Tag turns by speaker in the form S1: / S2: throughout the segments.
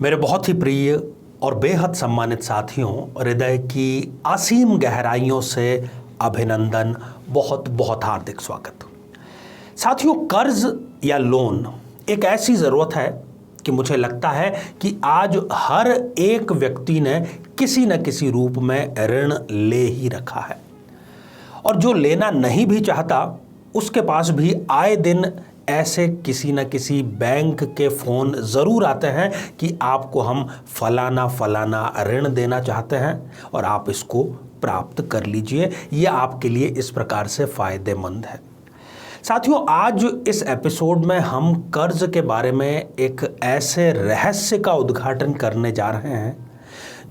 S1: मेरे बहुत ही प्रिय और बेहद सम्मानित साथियों, हृदय की असीम गहराइयों से अभिनंदन, बहुत बहुत हार्दिक स्वागत। साथियों, कर्ज या लोन एक ऐसी ज़रूरत है कि मुझे लगता है कि आज हर एक व्यक्ति ने किसी न किसी रूप में ऋण ले ही रखा है, और जो लेना नहीं भी चाहता उसके पास भी आए दिन ऐसे किसी न किसी बैंक के फ़ोन ज़रूर आते हैं कि आपको हम फलाना फलाना ऋण देना चाहते हैं और आप इसको प्राप्त कर लीजिए, यह आपके लिए इस प्रकार से फ़ायदेमंद है। साथियों, आज इस एपिसोड में हम कर्ज के बारे में एक ऐसे रहस्य का उद्घाटन करने जा रहे हैं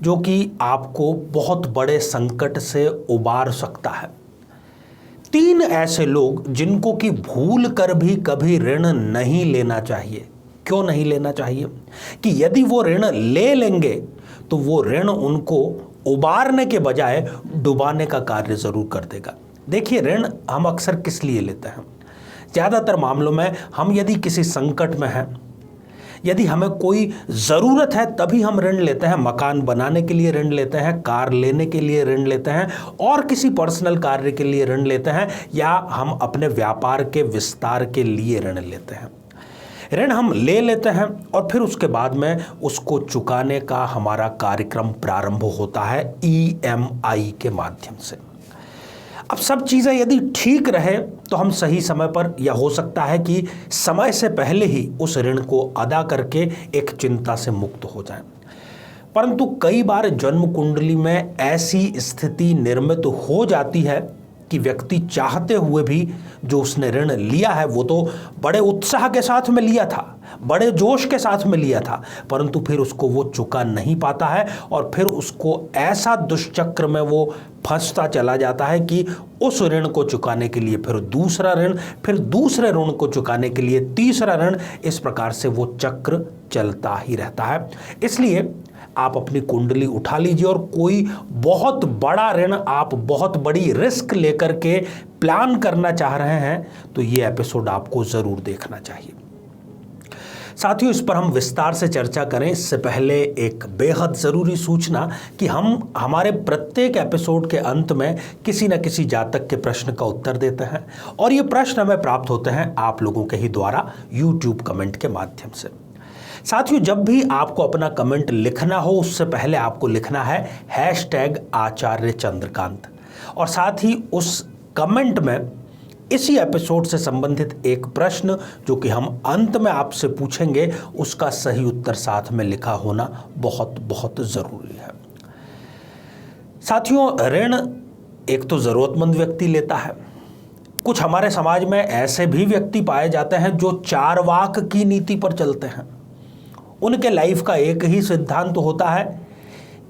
S1: जो कि आपको बहुत बड़े संकट से उबार सकता है। 3 ऐसे लोग जिनको कि भूल कर भी कभी ऋण नहीं लेना चाहिए। क्यों नहीं लेना चाहिए? कि यदि वो ऋण ले लेंगे तो वो ऋण उनको उबारने के बजाय डुबाने का कार्य जरूर कर देगा। देखिए, ऋण हम अक्सर किस लिए लेते हैं? ज़्यादातर मामलों में हम यदि किसी संकट में हैं, यदि हमें कोई ज़रूरत है तभी हम ऋण लेते हैं। मकान बनाने के लिए ऋण लेते हैं, कार लेने के लिए ऋण लेते हैं, और किसी पर्सनल कार्य के लिए ऋण लेते हैं, या हम अपने व्यापार के विस्तार के लिए ऋण लेते हैं। ऋण हम ले लेते हैं और फिर उसके बाद में उसको चुकाने का हमारा कार्यक्रम प्रारंभ होता है EMI के माध्यम से। अब सब चीज़ें यदि ठीक रहे तो हम सही समय पर, या हो सकता है कि समय से पहले ही उस ऋण को अदा करके एक चिंता से मुक्त हो जाएं। परंतु कई बार जन्म कुंडली में ऐसी स्थिति निर्मित हो जाती है कि व्यक्ति चाहते हुए भी जो उसने ऋण लिया है वो तो बड़े उत्साह के साथ में लिया था, बड़े जोश के साथ में लिया था, परंतु फिर उसको वो चुका नहीं पाता है, और फिर उसको ऐसा दुष्चक्र में वो फंसता चला जाता है कि उस ऋण को चुकाने के लिए फिर दूसरा ऋण, फिर दूसरे ऋण को चुकाने के लिए तीसरा ऋण, इस प्रकार से वो चक्र चलता ही रहता है। इसलिए आप अपनी कुंडली उठा लीजिए, और कोई बहुत बड़ा ऋण आप बहुत बड़ी रिस्क लेकर के प्लान करना चाह रहे हैं तो ये एपिसोड आपको ज़रूर देखना चाहिए। साथियों, इस पर हम विस्तार से चर्चा करें इससे पहले एक बेहद ज़रूरी सूचना कि हम हमारे प्रत्येक एपिसोड के अंत में किसी न किसी जातक के प्रश्न का उत्तर देते हैं, और ये प्रश्न हमें प्राप्त होते हैं आप लोगों के ही द्वारा YouTube कमेंट के माध्यम से। साथियों, जब भी आपको अपना कमेंट लिखना हो उससे पहले आपको लिखना है #आचार्य चंद्रकांत, और साथ ही उस कमेंट में इसी एपिसोड से संबंधित एक प्रश्न जो कि हम अंत में आपसे पूछेंगे उसका सही उत्तर साथ में लिखा होना बहुत बहुत ज़रूरी है। साथियों, ऋण एक तो ज़रूरतमंद व्यक्ति लेता है। कुछ हमारे समाज में ऐसे भी व्यक्ति पाए जाते हैं जो चारवाक की नीति पर चलते हैं। उनके लाइफ का एक ही सिद्धांत होता है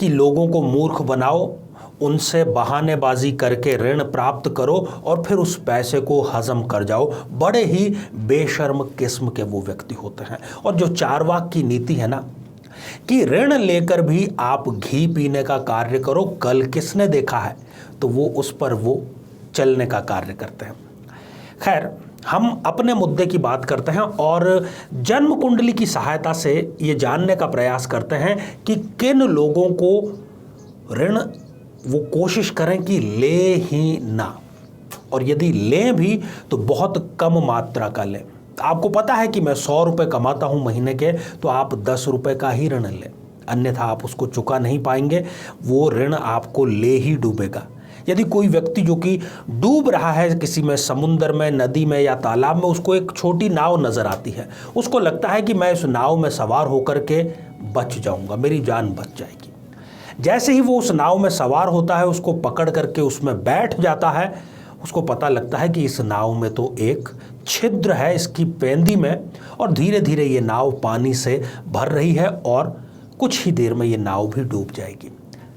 S1: कि लोगों को मूर्ख बनाओ, उनसे बहानेबाजी करके ऋण प्राप्त करो और फिर उस पैसे को हजम कर जाओ। बड़े ही बेशर्म किस्म के वो व्यक्ति होते हैं। और जो चारवाक की नीति है ना, कि ऋण लेकर भी आप घी पीने का कार्य करो, कल किसने देखा है, तो वो उस पर वो चलने का कार्य करते हैं। खैर, हम अपने मुद्दे की बात करते हैं और जन्म कुंडली की सहायता से ये जानने का प्रयास करते हैं कि किन लोगों को ऋण वो कोशिश करें कि ले ही ना, और यदि लें भी तो बहुत कम मात्रा का लें। आपको पता है कि मैं 100 रुपये कमाता हूँ महीने के, तो आप 10 रुपये का ही ऋण लें, अन्यथा आप उसको चुका नहीं पाएंगे, वो ऋण आपको ले ही डूबेगा। यदि कोई व्यक्ति जो कि डूब रहा है किसी में, समुद्र में, नदी में या तालाब में, उसको एक छोटी नाव नज़र आती है, उसको लगता है कि मैं इस नाव में सवार होकर के बच जाऊंगा, मेरी जान बच जाएगी। जैसे ही वो उस नाव में सवार होता है, उसको पकड़ करके उसमें बैठ जाता है, उसको पता लगता है कि इस नाव में तो एक छिद्र है इसकी पेंदी में, और धीरे धीरे ये नाव पानी से भर रही है और कुछ ही देर में ये नाव भी डूब जाएगी।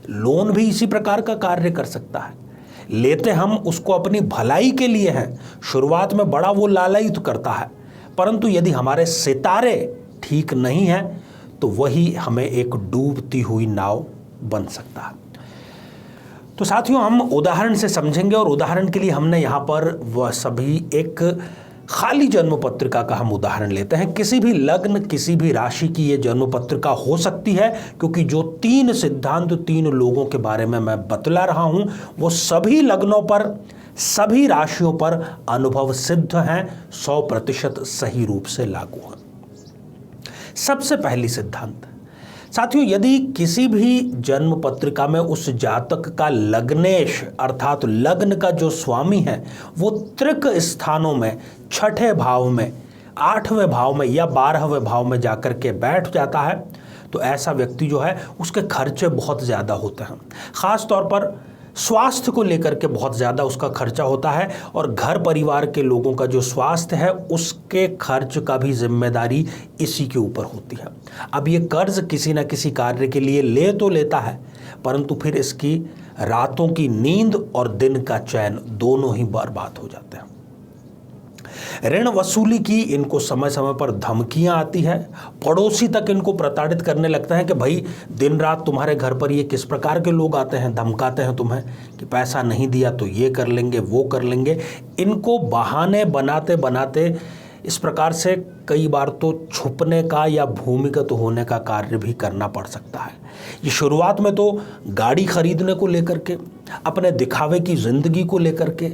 S1: लोन भी इसी प्रकार का कार्य कर सकता है। लेते हम उसको अपनी भलाई के लिए हैं, शुरुआत में बड़ा वो लालयित करता है, परंतु यदि हमारे सितारे ठीक नहीं हैं तो वही हमें एक डूबती हुई नाव बन सकता है। तो साथियों, हम उदाहरण से समझेंगे, और उदाहरण के लिए हमने यहाँ पर वह सभी एक खाली जन्म पत्रिका का हम उदाहरण लेते हैं। किसी भी लग्न, किसी भी राशि की ये जन्म पत्रिका हो सकती है, क्योंकि जो 3 सिद्धांत 3 लोगों के बारे में मैं बतला रहा हूं वो सभी लग्नों पर, सभी राशियों पर अनुभव सिद्ध हैं, 100% सही रूप से लागू हैं। सबसे पहली सिद्धांत साथियों, यदि किसी भी जन्म पत्रिका में उस जातक का लग्नेश अर्थात लग्न का जो स्वामी है वो त्रिक स्थानों में, छठे भाव में, 8वें भाव में या 12वें भाव में जाकर के बैठ जाता है, तो ऐसा व्यक्ति जो है उसके खर्चे बहुत ज़्यादा होते हैं। ख़ास तौर पर स्वास्थ्य को लेकर के बहुत ज़्यादा उसका खर्चा होता है, और घर परिवार के लोगों का जो स्वास्थ्य है उसके खर्च का भी जिम्मेदारी इसी के ऊपर होती है। अब ये कर्ज किसी न किसी कार्य के लिए ले तो लेता है, परंतु फिर इसकी रातों की नींद और दिन का चैन दोनों ही बर्बाद हो जाते हैं। ऋण वसूली की इनको समय समय पर धमकियां आती है, पड़ोसी तक इनको प्रताड़ित करने लगता है कि भाई दिन रात तुम्हारे घर पर ये किस प्रकार के लोग आते हैं, धमकाते हैं तुम्हें कि पैसा नहीं दिया तो ये कर लेंगे, वो कर लेंगे। इनको बहाने बनाते बनाते इस प्रकार से कई बार तो छुपने का या भूमिगत होने का कार्य भी करना पड़ सकता है। ये शुरुआत में तो गाड़ी खरीदने को लेकर के, अपने दिखावे की ज़िंदगी को लेकर के,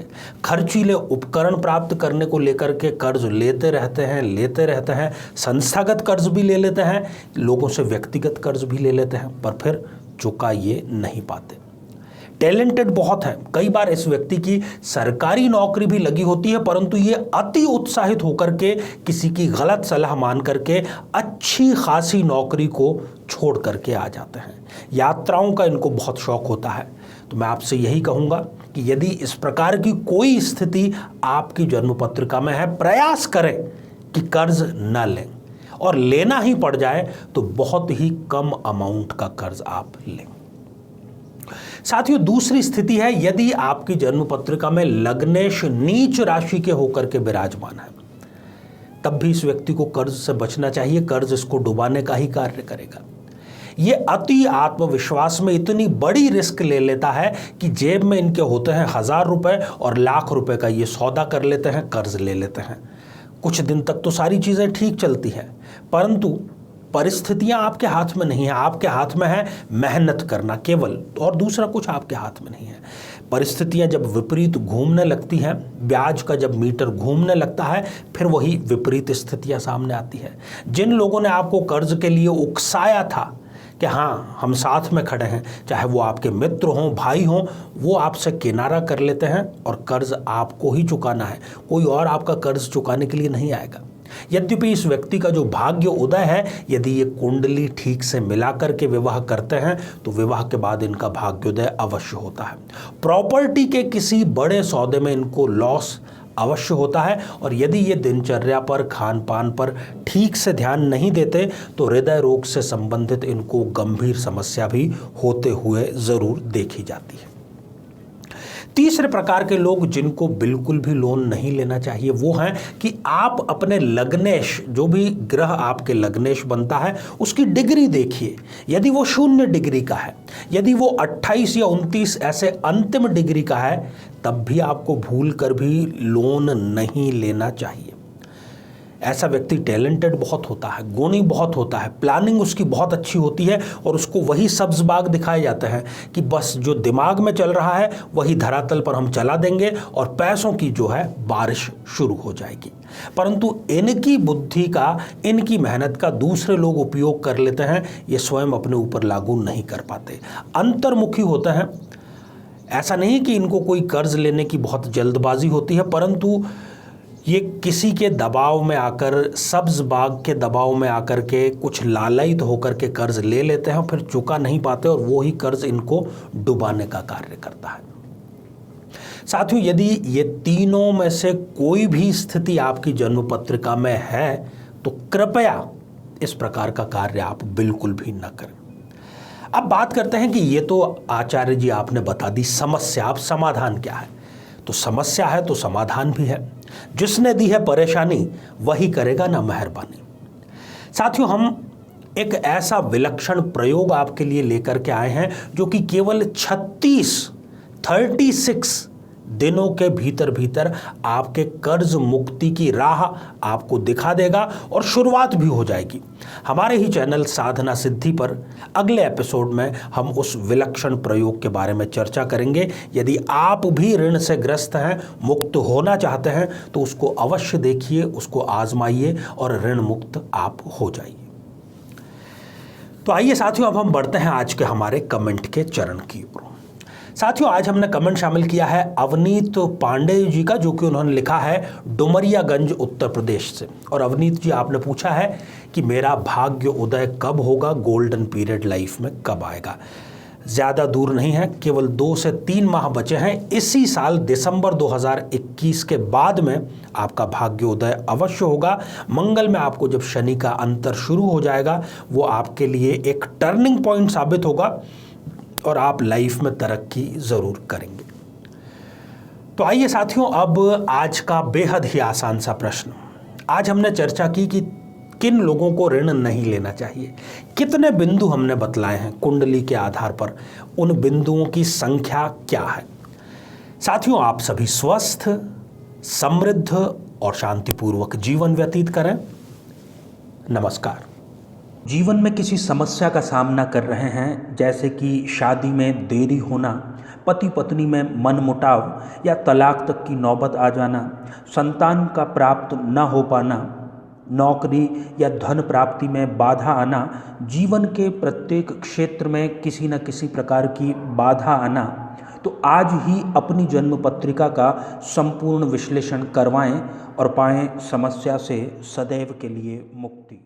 S1: खर्चीले उपकरण प्राप्त करने को लेकर के कर्ज लेते रहते हैं, संस्थागत कर्ज भी ले लेते हैं, लोगों से व्यक्तिगत कर्ज भी ले लेते हैं, पर फिर चुका ये नहीं पाते। टैलेंटेड बहुत है, कई बार इस व्यक्ति की सरकारी नौकरी भी लगी होती है, परंतु ये अति उत्साहित होकर के किसी की गलत सलाह मान करके अच्छी खासी नौकरी को छोड़ करके आ जाते हैं। यात्राओं का इनको बहुत शौक होता है। तो मैं आपसे यही कहूँगा कि यदि इस प्रकार की कोई स्थिति आपकी जन्म पत्रिका में है, प्रयास करें कि कर्ज न लें, और लेना ही पड़ जाए तो बहुत ही कम अमाउंट का कर्ज आप लें। साथियों, दूसरी स्थिति है यदि आपकी जन्म पत्रिका में लग्नेश नीच राशि के होकर के विराजमान है, तब भी इस व्यक्ति को कर्ज से बचना चाहिए। कर्ज इसको डुबाने का ही कार्य करेगा। ये अति आत्मविश्वास में इतनी बड़ी रिस्क ले लेता है कि जेब में इनके होते हैं 1000 रुपए और लाख रुपए का ये सौदा कर लेते हैं, कर्ज ले लेते हैं। कुछ दिन तक तो सारी चीज़ें ठीक चलती है, परंतु परिस्थितियां आपके हाथ में नहीं है। आपके हाथ में है मेहनत करना केवल, और दूसरा कुछ आपके हाथ में नहीं है। परिस्थितियां जब विपरीत घूमने लगती हैं, ब्याज का जब मीटर घूमने लगता है, फिर वही विपरीत स्थितियां सामने आती है। जिन लोगों ने आपको कर्ज के लिए उकसाया था कि हाँ हम साथ में खड़े हैं, चाहे वो आपके मित्र हों, भाई हों, वो आपसे किनारा कर लेते हैं और कर्ज आपको ही चुकाना है। कोई और आपका कर्ज चुकाने के लिए नहीं आएगा। यद्यपि इस व्यक्ति का जो भाग्य उदय है, यदि ये कुंडली ठीक से मिलाकर के विवाह करते हैं तो विवाह के बाद इनका भाग्योदय अवश्य होता है। प्रॉपर्टी के किसी बड़े सौदे में इनको लॉस अवश्य होता है, और यदि ये दिनचर्या पर, खान पान पर ठीक से ध्यान नहीं देते तो हृदय रोग से संबंधित इनको गंभीर समस्या भी होते हुए जरूर देखी जाती है। तीसरे प्रकार के लोग जिनको बिल्कुल भी लोन नहीं लेना चाहिए वो हैं कि आप अपने लग्नेश, जो भी ग्रह आपके लग्नेश बनता है, उसकी डिग्री देखिए। यदि वो 0 डिग्री का है, यदि वो 28 या 29 ऐसे अंतिम डिग्री का है, तब भी आपको भूल कर भी लोन नहीं लेना चाहिए। ऐसा व्यक्ति टैलेंटेड बहुत होता है, गुणी बहुत होता है, प्लानिंग उसकी बहुत अच्छी होती है, और उसको वही सब्ज बाग दिखाए जाते हैं कि बस जो दिमाग में चल रहा है वही धरातल पर हम चला देंगे और पैसों की जो है बारिश शुरू हो जाएगी। परंतु इनकी बुद्धि का, इनकी मेहनत का दूसरे लोग उपयोग कर लेते हैं, ये स्वयं अपने ऊपर लागू नहीं कर पाते, अंतर्मुखी होते हैं। ऐसा नहीं कि इनको कोई कर्ज लेने की बहुत जल्दबाजी होती है, परंतु ये किसी के दबाव में आकर, सब्ज बाग के दबाव में आकर के कुछ लालयित होकर के कर्ज ले लेते हैं, फिर चुका नहीं पाते, और वो ही कर्ज इनको डुबाने का कार्य करता है। साथियों, यदि ये तीनों में से कोई भी स्थिति आपकी जन्म पत्रिका में है तो कृपया इस प्रकार का कार्य आप बिल्कुल भी न करें। अब बात करते हैं कि ये तो आचार्य जी आपने बता दी समस्या, अब समाधान क्या है। तो समस्या है तो समाधान भी है। जिसने दी है परेशानी वही करेगा ना मेहरबानी। साथियों, हम एक ऐसा विलक्षण प्रयोग आपके लिए लेकर के आए हैं जो कि केवल 36 दिनों के भीतर भीतर आपके कर्ज मुक्ति की राह आपको दिखा देगा और शुरुआत भी हो जाएगी। हमारे ही चैनल साधना सिद्धि पर अगले एपिसोड में हम उस विलक्षण प्रयोग के बारे में चर्चा करेंगे। यदि आप भी ऋण से ग्रस्त हैं, मुक्त होना चाहते हैं, तो उसको अवश्य देखिए, उसको आजमाइए और ऋण मुक्त आप हो जाइए। तो आइए साथियों, अब हम बढ़ते हैं आज के हमारे कमेंट के चरण की ओर। साथियों, आज हमने कमेंट शामिल किया है अवनीत पांडे जी का, जो कि उन्होंने लिखा है डुमरियागंज उत्तर प्रदेश से। और अवनीत जी, आपने पूछा है कि मेरा भाग्य उदय कब होगा, गोल्डन पीरियड लाइफ में कब आएगा। ज़्यादा दूर नहीं है, केवल 2 से 3 माह बचे हैं। इसी साल दिसंबर 2021 के बाद में आपका भाग्योदय अवश्य होगा। मंगल में आपको जब शनि का अंतर शुरू हो जाएगा, वो आपके लिए एक टर्निंग पॉइंट साबित होगा और आप लाइफ में तरक्की ज़रूर करेंगे। तो आइए साथियों, अब आज का बेहद ही आसान सा प्रश्न। आज हमने चर्चा की कि किन लोगों को ऋण नहीं लेना चाहिए। कितने बिंदु हमने बतलाए हैं कुंडली के आधार पर, उन बिंदुओं की संख्या क्या है। साथियों, आप सभी स्वस्थ, समृद्ध और शांतिपूर्वक जीवन व्यतीत करें। नमस्कार।
S2: जीवन में किसी समस्या का सामना कर रहे हैं, जैसे कि शादी में देरी होना, पति पत्नी में मनमुटाव या तलाक तक की नौबत आ जाना, संतान का प्राप्त न हो पाना, नौकरी या धन प्राप्ति में बाधा आना, जीवन के प्रत्येक क्षेत्र में किसी न किसी प्रकार की बाधा आना, तो आज ही अपनी जन्म पत्रिका का संपूर्ण विश्लेषण करवाएं और पाएं समस्या से सदैव के लिए मुक्ति।